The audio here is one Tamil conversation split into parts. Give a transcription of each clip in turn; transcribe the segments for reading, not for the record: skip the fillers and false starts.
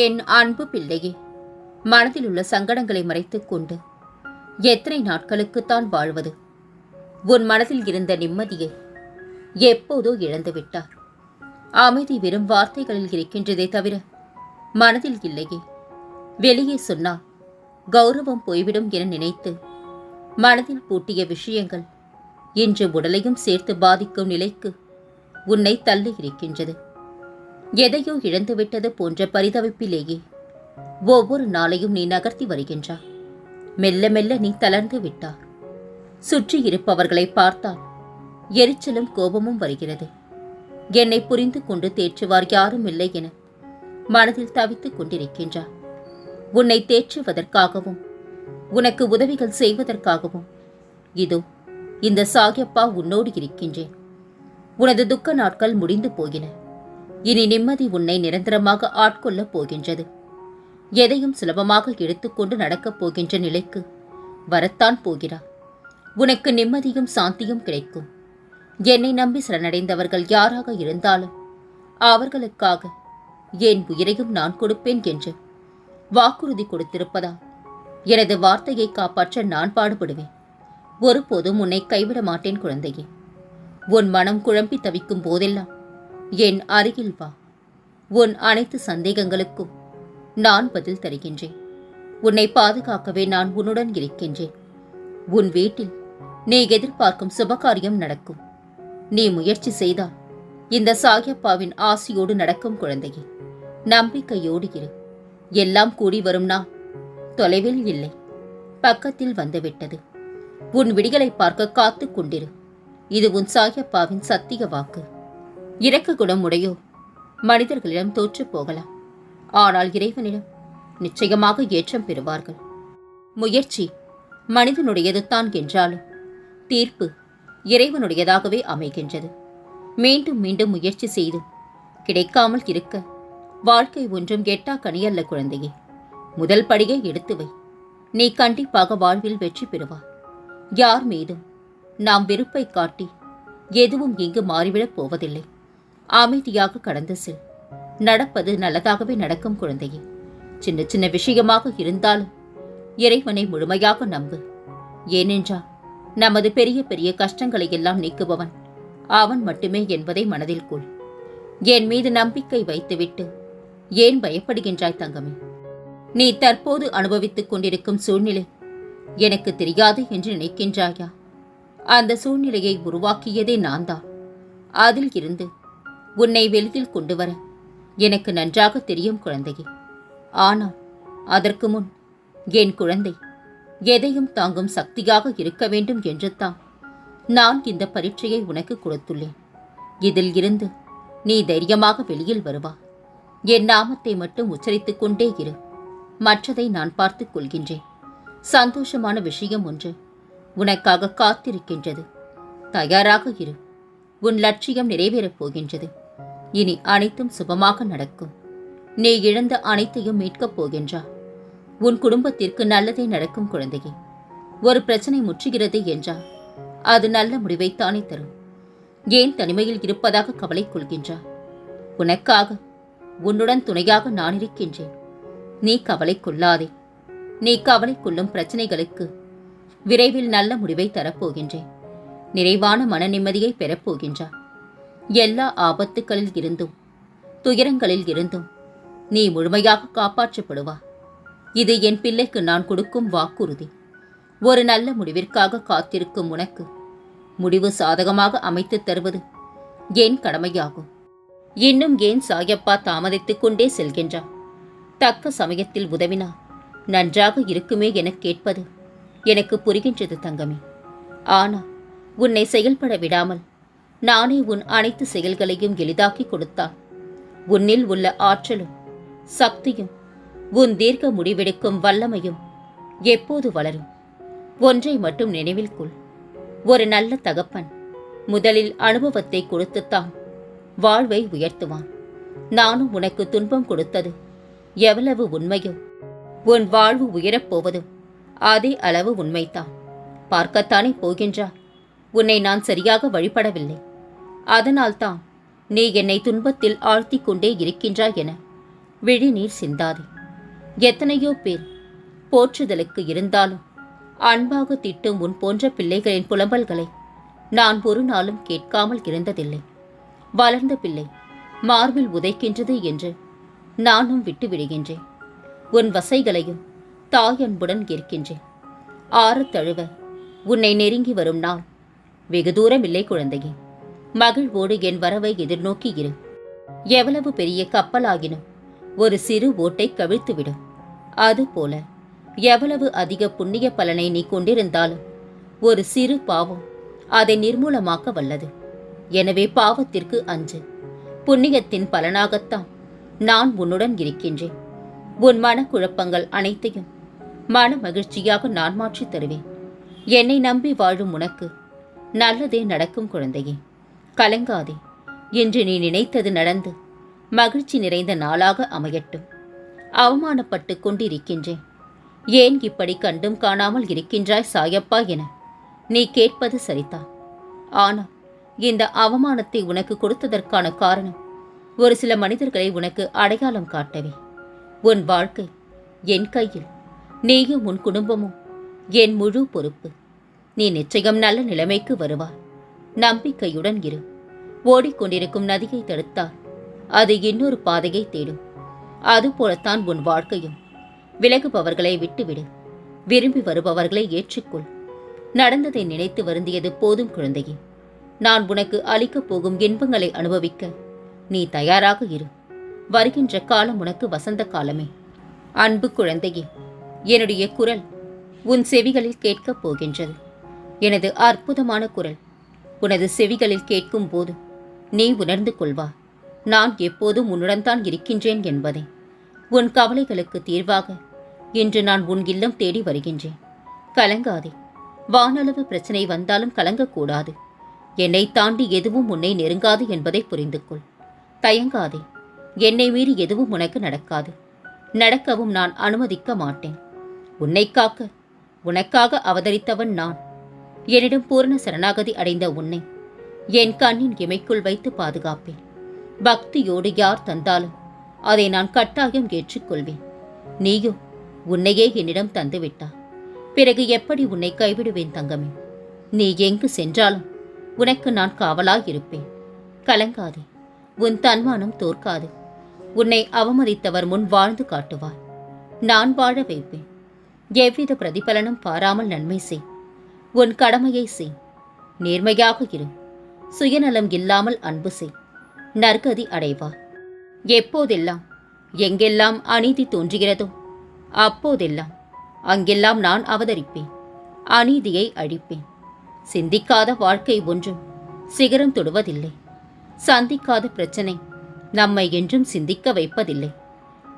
என் அன்பு பிள்ளையே, மனதில் உள்ள சங்கடங்களை மறைத்துக் கொண்டு எத்தனை நாட்களுக்குத்தான் வாழ்வது? உன் மனதில் இருந்த நிம்மதியை எப்போதோ இழந்துவிட்டார். அமைதி வெறும் வார்த்தைகளில் இருக்கின்றதே தவிர மனதில் இல்லையே. வெளியே சொன்னால் கௌரவம் போய்விடும் என நினைத்து மனதில் பூட்டிய விஷயங்கள் இன்று உடலையும் சேர்த்து பாதிக்கும் நிலைக்கு உன்னை தள்ளி இருக்கின்றது. எதையோ இழந்துவிட்டது போன்ற பரிதவிப்பிலேயே ஒவ்வொரு நாளையும் நீ நகர்த்தி வருகின்றாய். மெல்ல மெல்ல நீ தளர்ந்து விட்டார். சுற்றி இருப்பவர்களை பார்த்தால் எரிச்சலும் கோபமும் வருகிறது. என்னை புரிந்து கொண்டு தேற்றுவார் யாரும் இல்லை என மனதில் தவித்துக் கொண்டிருக்கின்றார். உன்னை தேற்றுவதற்காகவும் உனக்கு உதவிகள் செய்வதற்காகவும் இதோ இந்த சாயப்பா உன்னோடு இருக்கின்றேன். உனது துக்க நாட்கள் முடிந்து போயின. இனி நிம்மதி உன்னை நிரந்தரமாக ஆட்கொள்ளப் போகின்றது. எதையும் சுலபமாக எடுத்துக்கொண்டு நடக்கப் போகின்ற நிலைக்கு வரத்தான் போகிறார். உனக்கு நிம்மதியும் சாந்தியும் கிடைக்கும். என்னை நம்பி சரணடைந்தவர்கள் யாராக இருந்தாலும் அவர்களுக்காக என் உயிரையும் நான் கொடுப்பேன் என்று வாக்குறுதி கொடுத்திருப்பதால் எனது வார்த்தையை காப்பாற்ற நான் பாடுபடுவேன். ஒருபோதும் உன்னை கைவிட மாட்டேன் குழந்தையே. உன் மனம் குழம்பி தவிக்கும் போதெல்லாம் என் அருகில் வா. உன் அனைத்து சந்தேகங்களுக்கும் நான் பதில் தருகின்றேன். உன்னை பாதுகாக்கவே நான் உன்னுடன் இருக்கின்றேன். உன் வீட்டில் நீ எதிர்பார்க்கும் சுபகாரியம் நடக்கும். நீ முயற்சி செய்தால் இந்த சாயப்பாவின் ஆசியோடு நடக்கும் குழந்தையே. நம்பிக்கையோடு இரு. எல்லாம் கூடி வரும் நாள் தொலைவில் இல்லை, பக்கத்தில் வந்துவிட்டது. உன் விடிகளை பார்க்க காத்து கொண்டிரு. இது உன் சாயப்பாவின் சத்திய வாக்கு. இரக்க குணம் உடையோ மனிதர்களிடம் தோற்று போகலாம், ஆனால் இறைவனிடம் நிச்சயமாக ஏற்றம் பெறுவார்கள். முயற்சி மனிதனுடையதுதான் என்றாலும் தீர்ப்பு இறைவனுடையதாகவே அமைகின்றது. மீண்டும் மீண்டும் முயற்சி செய்தும் கிடைக்காமல் இருக்க வாழ்க்கை ஒன்றும் எட்டா கனியல்ல குழந்தையே. முதல் படியை எடுத்து வை. நீ கண்டிப்பாக வாழ்வில் வெற்றி பெறுவார். யார் மீதும் நாம் வெறுப்பை காட்டி எதுவும் இங்கு மாறிவிடப் போவதில்லை. அமைதியாக கடந்து செல். நடப்பது நல்லதாகவே நடக்கும் குழந்தையே. சின்ன சின்ன விஷயமாக இருந்தாலும் இறைவனை முழுமையாக நம்பு. ஏனென்றால் நமது பெரிய பெரிய கஷ்டங்களை எல்லாம் நீக்குபவன் அவன் மட்டுமே என்பதை மனதில் கொள். என் மீது நம்பிக்கை வைத்துவிட்டு ஏன் பயப்படுகின்றாய் தங்கமே? நீ தற்போது அனுபவித்துக் கொண்டிருக்கும் சூழ்நிலை எனக்கு தெரியாது என்று நினைக்கின்றாயா? அந்த சூழ்நிலையை உருவாக்கியதே நான் தான். அதில் இருந்து உன்னை வெளியில் கொண்டு வர எனக்கு நன்றாக தெரியும் குழந்தையே. ஆனால் அதற்கு முன் என் குழந்தை எதையும் தாங்கும் சக்தியாக இருக்க வேண்டும் என்று தான் நான் இந்த பரீட்சையை உனக்கு கொடுத்துள்ளேன். இதில் இருந்து நீ தைரியமாக வெளியில் வருவா. என் நாமத்தை மட்டும் உச்சரித்துக் கொண்டே இரு. மற்றதை நான் பார்த்துக் கொள்கின்றேன். சந்தோஷமான விஷயம் ஒன்று உனக்காக காத்திருக்கின்றது. தயாராக இரு. உன் லட்சியம் நிறைவேறப் போகின்றது. இனி அனைத்தும் சுபமாக நடக்கும். நீ இழந்த அனைத்தையும் மீட்கப் போகின்றா. உன் குடும்பத்திற்கு நல்லதே நடக்கும் குழந்தையே. ஒரு பிரச்சனை முற்றுகிறது என்றால் அது நல்ல முடிவைத்தானே தரும். ஏன் தனிமையில் இருப்பதாக கவலை கொள்கின்றா? உனக்காக உன்னுடன் துணையாக நான் இருக்கின்றேன். நீ கவலை கொள்ளாதே. நீ கவலை கொள்ளும் பிரச்சனைகளுக்கு விரைவில் நல்ல முடிவை தரப்போகின்றேன். நிறைவான மன நிம்மதியை பெறப்போகின்றார். எல்லா ஆபத்துக்களில் இருந்தும் துயரங்களில் இருந்தும் நீ முழுமையாக காப்பாற்றப்படுவா. இது என் பிள்ளைக்கு நான் கொடுக்கும் வாக்குறுதி. ஒரு நல்ல முடிவிற்காக காத்திருக்கும் உனக்கு முடிவு சாதகமாக அமைத்து தருவது என் கடமையாகும். இன்னும் ஏன் சாயப்பா தாமதித்துக் கொண்டே செல்கின்றார்? தக்க சமயத்தில் உதவினால் நன்றாக இருக்குமே என கேட்பது எனக்கு புரிகின்றது தங்கமே. ஆனால் உன்னை செயல்பட விடாமல் நானே உன் அனைத்து செயல்களையும் எளிதாக்கி கொடுத்தால் உன்னில் உள்ள ஆற்றலும் சக்தியும் உன் தீர்க்க முடிவெடுக்கும் வல்லமையும் எப்போது வளரும்? ஒன்றை மட்டும் நினைவில் கொள். ஒரு நல்ல தகப்பன் முதலில் அனுபவத்தை கொடுத்துத்தான் வாழ்வை உயர்த்துவான். நானும் உனக்கு துன்பம் கொடுத்தது எவ்வளவு உண்மையோ உன் வாழ்வு உயரப்போவதும் அதே அளவு உண்மைத்தான். பார்க்கத்தானே போகின்றா? உன்னை நான் சரியாக வழிபடவில்லை. அதனால்தான் நீ என்னை துன்பத்தில் ஆழ்த்திக் கொண்டே இருக்கின்றாய் என விழிநீர் சிந்தாதே. எத்தனையோ பேர் போற்றுதலுக்கு இருந்தாலும் அன்பாக திட்டும் உன் போன்ற பிள்ளைகளின் புலம்பல்களை நான் ஒரு நாளும் கேட்காமல் இருந்ததில்லை. வளர்ந்த பிள்ளை மார்பில் உதைக்கின்றது என்று நானும் விட்டு விடுகின்றேன். உன் வசைகளையும் தாயன்புடன் இருக்கின்றேன். ஆறத் தழுவ உன்னை நெருங்கி வரும் நாள் வெகு தூரம் இல்லை குழந்தையே. மகிழ்வோடு என் வரவை எதிர்நோக்கி இரு. எவ்வளவு பெரிய கப்பலாகினும் ஒரு சிறு ஓட்டை கவிழ்த்துவிடும். அதுபோல எவ்வளவு அதிக புண்ணிய பலனை நீ கொண்டிருந்தாலும் ஒரு சிறு பாவம் அதை நிர்மூலமாக்க வல்லது. எனவே பாவத்திற்கு அஞ்சு. புண்ணியத்தின் பலனாகத்தான் நான் உன்னுடன் இருக்கின்றேன். உன் மனக்குழப்பங்கள் அனைத்தையும் மன மகிழ்ச்சியாக நான் மாற்றித் தருவேன். என்னை நம்பி வாழும் உனக்கு நல்லதே நடக்கும் குழந்தையே. கலங்காதே. இன்று நீ நினைத்தது நடந்து மகிழ்ச்சி நிறைந்த நாளாக அமையட்டும். அவமானப்பட்டு கொண்டிருக்கின்றேன், ஏன் இப்படி கண்டும் காணாமல் இருக்கின்றாய் சாயப்பா என நீ கேட்பது சரிதான். ஆனால் இந்த அவமானத்தை உனக்கு கொடுத்ததற்கான காரணம் ஒரு சில மனிதர்களை உனக்கு அடையாளம் காட்டவே. உன் வாழ்க்கை என் கையில். நீயும் உன் குடும்பமும் என் முழு பொறுப்பு. நீ நிச்சயம் நல்ல நிலைமைக்கு வருவாய். நம்பிக்கையுடன் இரு. ஓடிக்கொண்டிருக்கும் நதியை தடுத்தால் அது இன்னொரு பாதையை தேடும். அதுபோலத்தான் உன் வாழ்க்கையும். விலகுபவர்களை விட்டுவிடு. விரும்பி வருபவர்களை ஏற்றுக்கொள். நடந்ததை நினைத்து வருந்தியது போதும் குழந்தையே. நான் உனக்கு அளிக்கப் போகும் இன்பங்களை அனுபவிக்க நீ தயாராக இரு. வருகின்ற காலம் உனக்கு வசந்த காலமே. அன்பு குழந்தையே, என்னுடைய குரல் உன் செவிகளில் கேட்கப் போகின்றது. எனது அற்புதமான குரல் உனது செவிகளில் கேட்கும் போது நீ உணர்ந்து கொள்வா, நான் எப்போதும் உன்னுடன் தான் இருக்கின்றேன் என்பதை. உன் கவலைகளுக்கு தீர்வாக இன்று நான் உன் இல்லம் தேடி வருகின்றேன். கலங்காதே. வானளவு பிரச்சனை வந்தாலும் கலங்கக்கூடாது. என்னை தாண்டி எதுவும் உன்னை நெருங்காது என்பதை புரிந்து கொள். தயங்காதே. என்னை மீறி எதுவும் உனக்கு நடக்காது. நடக்கவும் நான் அனுமதிக்க மாட்டேன். உன்னை காக்க உனக்காக அவதரித்தவன் நான். என்னிடம் பூரண சரணாகதி அடைந்த உன்னை என் கண்ணின் இமைக்குள் வைத்து பாதுகாப்பேன். பக்தியோடு யார் தந்தாலும் அதை நான் கட்டாயம் ஏற்றுக்கொள்வேன். நீயோ உன்னையே என்னிடம் தந்துவிட்டாய். பிறகு எப்படி உன்னை கைவிடுவேன் தங்கமே? நீ எங்கு சென்றாலும் உனக்கு நான் காவலாயிருப்பேன். கலங்காதே. உன் தன்மானம் தோற்காது. உன்னை அவமதித்தவர் முன் வாழ்ந்து காட்டுவார். நான் வாழ வைப்பேன். எவ்வித பிரதிபலனும் பாராமல் நன்மை செய். உன் கடமையை செய். நேர்மையாக இரு. சுயநலம் இல்லாமல் அன்பு செய். நற்கதி அடைவார். எப்போதெல்லாம் எங்கெல்லாம் அநீதி தோன்றுகிறதோ அப்போதெல்லாம் அங்கெல்லாம் நான் அவதரிப்பேன். அநீதியை அழிப்பேன். சிந்திக்காத வாழ்க்கை ஒன்றும் சிகரம் தொடுவதில்லை. சந்திக்காத பிரச்சனை நம்மை என்றும் சிந்திக்க வைப்பதில்லை.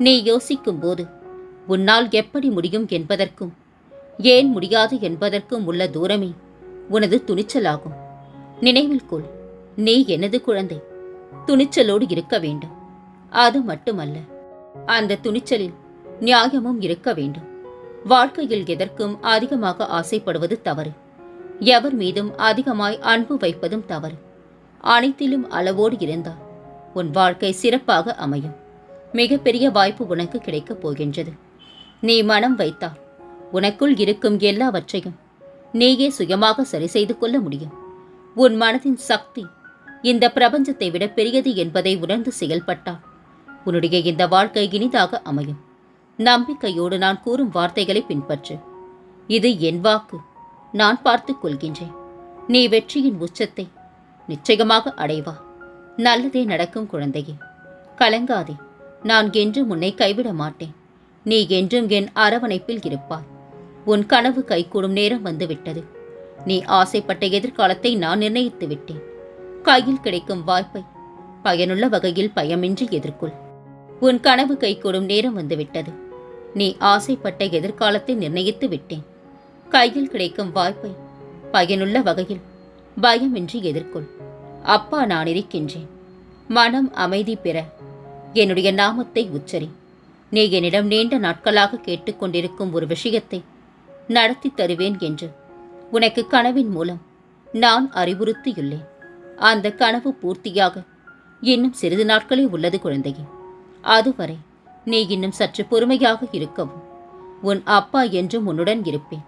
நீ யோசிக்கும் போது உன்னால் எப்படி முடியும் என்பதற்கும் ஏன் முடியாது என்பதற்கும் உள்ள தூரமே உனது துணிச்சலாகும். நினைவில் கொள், நீ எனது குழந்தை. துணிச்சலோடு இருக்க வேண்டும். அது மட்டுமல்ல, அந்த துணிச்சலில் நியாயமும் இருக்க வேண்டும். வாழ்க்கையில் எதற்கும் அதிகமாக ஆசைப்படுவது தவறு. எவர் மீதும் அதிகமாய் அன்பு வைப்பதும் தவறு. அனைத்திலும் அளவோடு இருந்தால் உன் வாழ்க்கை சிறப்பாக அமையும். மிகப்பெரிய வாய்ப்பு உனக்கு கிடைக்கப் போகின்றது. நீ மனம் வைத்தால் உனக்குள் இருக்கும் எல்லாவற்றையும் நீயே சுயமாக சரி செய்து கொள்ள முடியும். உன் மனதின் சக்தி இந்த பிரபஞ்சத்தை விட பெரியது என்பதை உணர்ந்து செயல்பட்டால் உன்னுடைய இந்த வாழ்க்கை இனிதாக அமையும். நம்பிக்கையோடு நான் கூறும் வார்த்தைகளை பின்பற்று. இது என் வாக்கு. நான் பார்த்துக் கொள்கின்றேன். நீ வெற்றியின் உச்சத்தை நிச்சயமாக அடைவா. நல்லதே நடக்கும் குழந்தையே. கலங்காதே. நான் என்றும் உன்னை கைவிட மாட்டேன். நீ என்றும் என் அரவணைப்பில் இருப்பாய். உன் கனவு கைகூடும் நேரம் வந்துவிட்டது. நீ ஆசைப்பட்ட எதிர்காலத்தை நான் நிர்ணயித்து விட்டேன். கையில் கிடைக்கும் வாய்ப்பை பயனுள்ள வகையில் பயமின்றி எதிர்கொள். உன் கனவு கைகூடும் நேரம் வந்துவிட்டது. நீ ஆசைப்பட்ட எதிர்காலத்தை நிர்ணயித்து விட்டேன். கையில் கிடைக்கும் வாய்ப்பை பயனுள்ள வகையில் பயமின்றி எதிர்கொள். அப்பா நான் இருக்கின்றேன். மனம் அமைதி பெற என்னுடைய நாமத்தை உச்சரி. நீ என்னிடம் நீண்ட நாட்களாக கேட்டுக்கொண்டிருக்கும் ஒரு விஷயத்தை நடத்தி தருவேன் என்று உனக்கு கனவின் மூலம் நான் அறிவுறுத்தியுள்ளேன். அந்த கனவு பூர்த்தியாக இன்னும் சிறிது நாட்களே உள்ளது குழந்தையே. அதுவரை நீ இன்னும் சற்று பொறுமையாக இருக்கவும். உன் அப்பா என்றும் உன்னுடன் இருப்பேன்.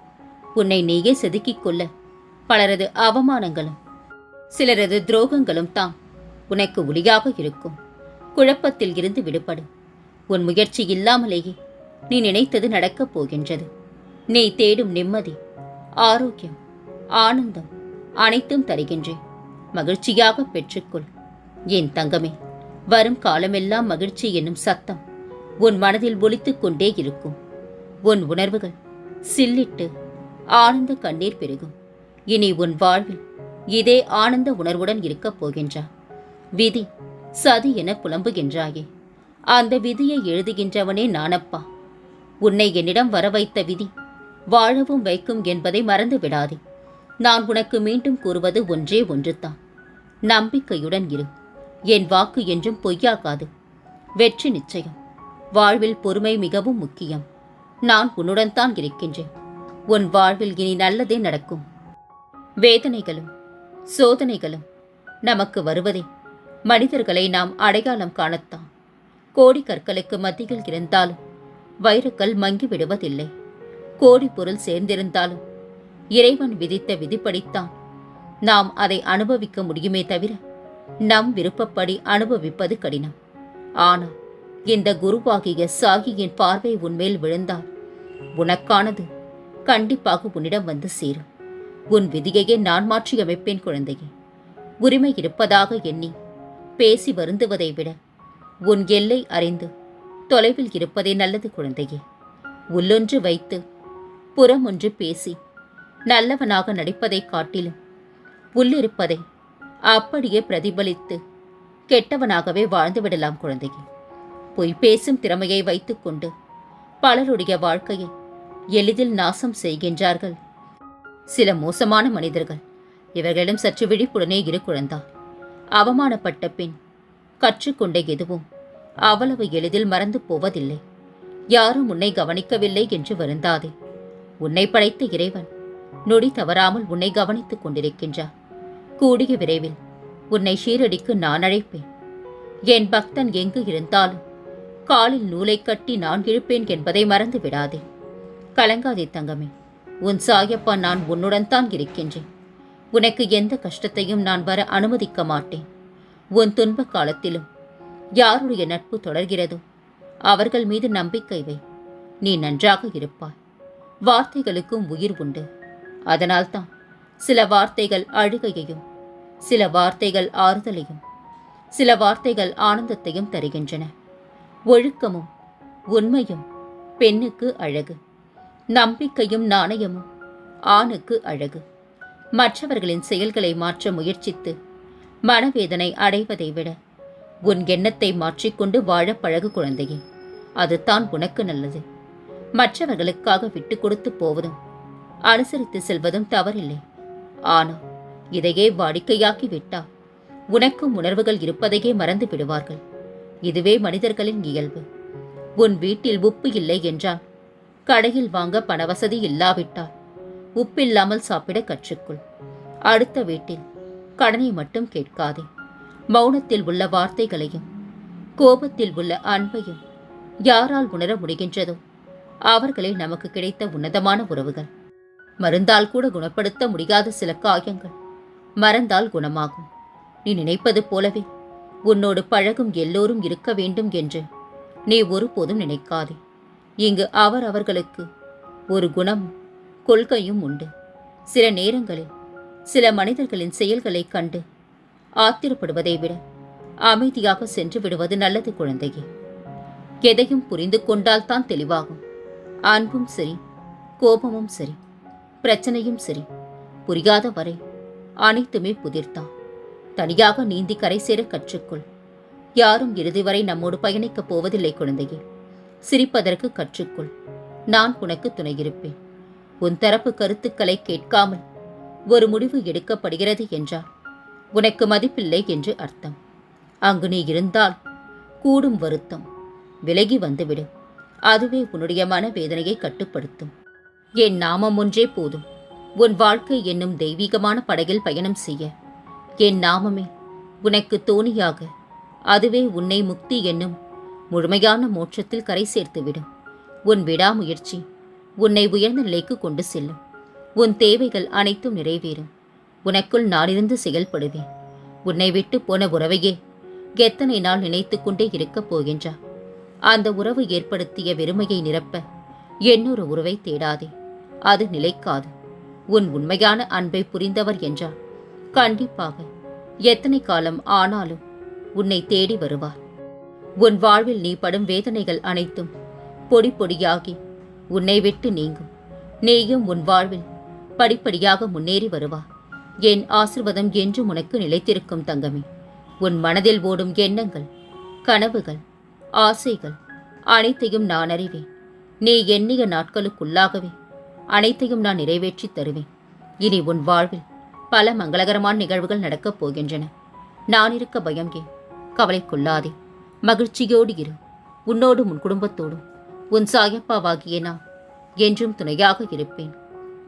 உன்னை நீயே செதுக்கிக் கொள்ள பலரது அவமானங்களும் சிலரது துரோகங்களும் தான் உனக்கு ஒளியாக இருக்கும். குழப்பத்தில் இருந்து விடுபடு. உன் முயற்சி இல்லாமலேயே நீ நினைத்தது நடக்கப் போகின்றது. நீ தேடும் நிம்மதி, ஆரோக்கியம், ஆனந்தம் அனைத்தும் தருகின்றேன். மகிழ்ச்சியாக பெற்றுக்கொள். என் தங்கமே, வரும் காலமெல்லாம் மகிழ்ச்சி என்னும் சத்தம் உன் மனதில் ஒலித்துக் கொண்டே இருக்கும். உன் உணர்வுகள் சில்லிட்டு ஆனந்த கண்ணீர் பெருகும். இனி உன் வாழ்வில் இதே ஆனந்த உணர்வுடன் இருக்கப் போகின்றாய். விதி சதி என புலம்புகின்றாயே, அந்த விதியை எழுதுகின்றவனே நானப்பா. உன்னை என்னிடம் வர வைத்த விதி வாழவும் வைக்கும் என்பதை மறந்து விடாதே. நான் உனக்கு மீண்டும் கூறுவது ஒன்றே ஒன்றுதான். நம்பிக்கையுடன் இரு. என் வாக்கு என்றும் பொய்யாகாது. வெற்றி நிச்சயம். வாழ்வில் பொறுமை மிகவும் முக்கியம். நான் உன்னுடன் தான் இருக்கின்றேன். உன் வாழ்வில் இனி நல்லதே நடக்கும். வேதனைகளும் சோதனைகளும் நமக்கு வருவதே மனிதர்களை நாம் அடையாளம் காணத்தான். கோடி கற்களுக்கு மத்தியில் இருந்தாலும் வைரக்கல் மங்கி விடுவதில்லை. கோடி பொருள் சேர்ந்திருந்தாலும் இறைவன் விதித்த விதிப்படித்தான் நாம் அதை அனுபவிக்க முடியுமே தவிர நம் விருப்பப்படி அனுபவிப்பது கடினம். ஆனால் இந்த குருவாகிய சாகியின் பார்வை உன்மேல் விழுந்தால் உனக்கானது கண்டிப்பாக உன்னிடம் வந்து சேரும். உன் விதியையே நான் மாற்றியமைப்பேன் குழந்தையே. உரிமை இருப்பதாக எண்ணி பேசி வருந்துவதை விட உன் எல்லை அறிந்து தொலைவில் இருப்பதே நல்லது குழந்தையே. உள்ளொன்று வைத்து புறம் ஒன்று பேசி நல்லவனாக நடிப்பதை காட்டிலும் உள்ளிருப்பதை அப்படியே பிரதிபலித்து கெட்டவனாகவே வாழ்ந்துவிடலாம் குழந்தையே. பொய் பேசும் திறமையை வைத்துக்கொண்டு பலருடைய வாழ்க்கையை எளிதில் நாசம் செய்கின்றார்கள் சில மோசமான மனிதர்கள். இவர்களிடம் சற்று விழிப்புடனே இரு குழந்தா. அவமானப்பட்ட பின் கற்றுக்கொண்ட எதுவும் அவ்வளவு எளிதில் மறந்து போவதில்லை. யாரும் உன்னை கவனிக்கவில்லை என்று வருந்தாதே. உன்னை படைத்த இறைவன் நொடி தவறாமல் உன்னை கவனித்துக் கொண்டிருக்கின்றார். கூடிய விரைவில் உன்னை ஷீரடிக்கு நான் அழைப்பேன். என் பக்தன் எங்கு இருந்தாலும் காலில் நூலை கட்டி நான் இழுப்பேன் என்பதை மறந்து விடாதே. கலங்காதே தங்கமே. உன் சாயப்பா நான் உன்னுடன் தான் இருக்கின்றேன். உனக்கு எந்த கஷ்டத்தையும் நான் வர அனுமதிக்க மாட்டேன். உன் துன்ப காலத்திலும் யாருடைய நட்பு தொடர்கிறதோ அவர்கள் மீது நம்பிக்கை வை. நீ நன்றாக இருப்பாய். வார்த்தைகளுக்கும் உயிர் உண்டு. அதனால்தான் சில வார்த்தைகள் அழுகையையும், சில வார்த்தைகள் ஆறுதலையும், சில வார்த்தைகள் ஆனந்தத்தையும் தருகின்றன. ஒழுக்கமும் உண்மையும் பெண்ணுக்கு அழகு. நம்பிக்கையும் நாணயமும் ஆணுக்கு அழகு. மற்றவர்களின் செயல்களை மாற்ற முயற்சித்து மனவேதனை அடைவதை விட உன் எண்ணத்தை மாற்றிக்கொண்டு வாழ பழகு குழந்தையே. அதுதான் உனக்கு நல்லது. மற்றவர்களுக்காக விட்டு கொடுத்து போவதும் அனுசரித்து செல்வதும் தவறில்லை. ஆனால் இதையே வாடிக்கையாக்கி விட்டால் உனக்கும் உணர்வுகள் இருப்பதையே மறந்து விடுவார்கள். இதுவே மனிதர்களின் இயல்பு. உன் வீட்டில் உப்பு இல்லை என்றால் கடையில் வாங்க பணவசதி இல்லாவிட்டால் உப்பில்லாமல் சாப்பிட கற்றுக்கொள். அடுத்த வீட்டில் கடனை மட்டும் கேட்காதே. மௌனத்தில் உள்ள வார்த்தைகளையும் கோபத்தில் உள்ள அன்பையும் யாரால் உணர முடிகின்றதோ அவர்களே நமக்கு கிடைத்த உன்னதமான உறவுகள். மருந்தால் கூட குணப்படுத்த முடியாத சில காயங்கள் மறந்தால் குணமாகும். நீ நினைப்பது போலவே உன்னோடு பழகும் எல்லோரும் இருக்க வேண்டும் என்று நீ ஒருபோதும் நினைக்காதே. இங்கு அவர்களுக்கு ஒரு குணமும் கொள்கையும் உண்டு. சில நேரங்களில் சில மனிதர்களின் செயல்களை கண்டு ஆத்திரப்படுவதை விட அமைதியாக சென்று விடுவது நல்லது குழந்தையே. எதையும் புரிந்து கொண்டால் தான் தெளிவாகும். அன்பும் சரி, கோபமும் சரி, பிரச்சனையும் சரி, புரியாத வரை அனைத்துமே புதிர்தான். தனியாக நீந்தி கரை சேர கற்றுக்கொள். யாரும் இறுதி வரை நம்மோடு பயணிக்கப் போவதில்லை குழந்தையே. சிரிப்பதற்கு கற்றுக்கொள். நான் உனக்கு துணையிருப்பேன். உன் தரப்பு கருத்துக்களை கேட்காமல் ஒரு முடிவு எடுக்கப்படுகிறது என்றால் உனக்கு மதிப்பில்லை என்று அர்த்தம். அங்கு நீ இருந்தால் கூடும் வருத்தம் விலகி வந்துவிடு. அதுவே உன்னுடைய மனவேதனையை கட்டுப்படுத்தும். என் நாமம் ஒன்றே போதும் உன் வாழ்க்கை என்னும் தெய்வீகமான படகில் பயணம் செய்ய. என் நாமமே உனக்கு தோணியாக, அதுவே உன்னை முக்தி என்னும் முழுமையான மோட்சத்தில் கரை சேர்த்துவிடும். உன் விடாமுயற்சி உன்னை உயர்ந்த நிலைக்கு கொண்டு செல்லும். உன் தேவைகள் அனைத்தும் நிறைவேறும். உனக்குள் நானிருந்து செயல்படுவேன். உன்னை விட்டு போன உறவையே எத்தனை நாள் நினைத்து கொண்டே இருக்கப் போகின்றார்? அந்த உறவு ஏற்படுத்திய வெறுமையை நிரப்ப இன்னொரு உறவை தேடாதே. அது நிலைக்காது. உன் உண்மையான அன்பை புரிந்தவர் என்றால் கண்டிப்பாக எத்தனை காலம் ஆனாலும் உன்னை தேடி வருவார். உன் வாழ்வில் நீ படும் வேதனைகள் அனைத்தும் பொடி பொடியாகி உன்னை விட்டு நீங்கும். நீயும் உன் வாழ்வில் படிப்படியாக முன்னேறி வருவார். என் ஆசிர்வாதம் என்றும் உனக்கு நிலைத்திருக்கும் தங்கமே. உன் மனதில் ஓடும் எண்ணங்கள், கனவுகள், ஆசைகள் அனைத்தையும் நான் அறிவேன். நீ எண்ணிய நாட்களுக்குள்ளாகவே அனைத்தையும் நான் நிறைவேற்றி தருவேன். இனி உன் வாழ்வில் பல மங்களகரமான நிகழ்வுகள் நடக்கப் போகின்றன. நான் இருக்க பயம் ஏன்? கவலை கொள்ளாதே. மகிழ்ச்சியோடு இரு. உன்னோடும் உன் குடும்பத்தோடும் உன் சாயப்பாவாகிய நான் என்றும் துணையாக இருப்பேன்.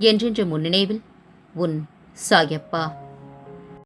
என்றென்ற முன்னினைவில் உன் சாயப்பா.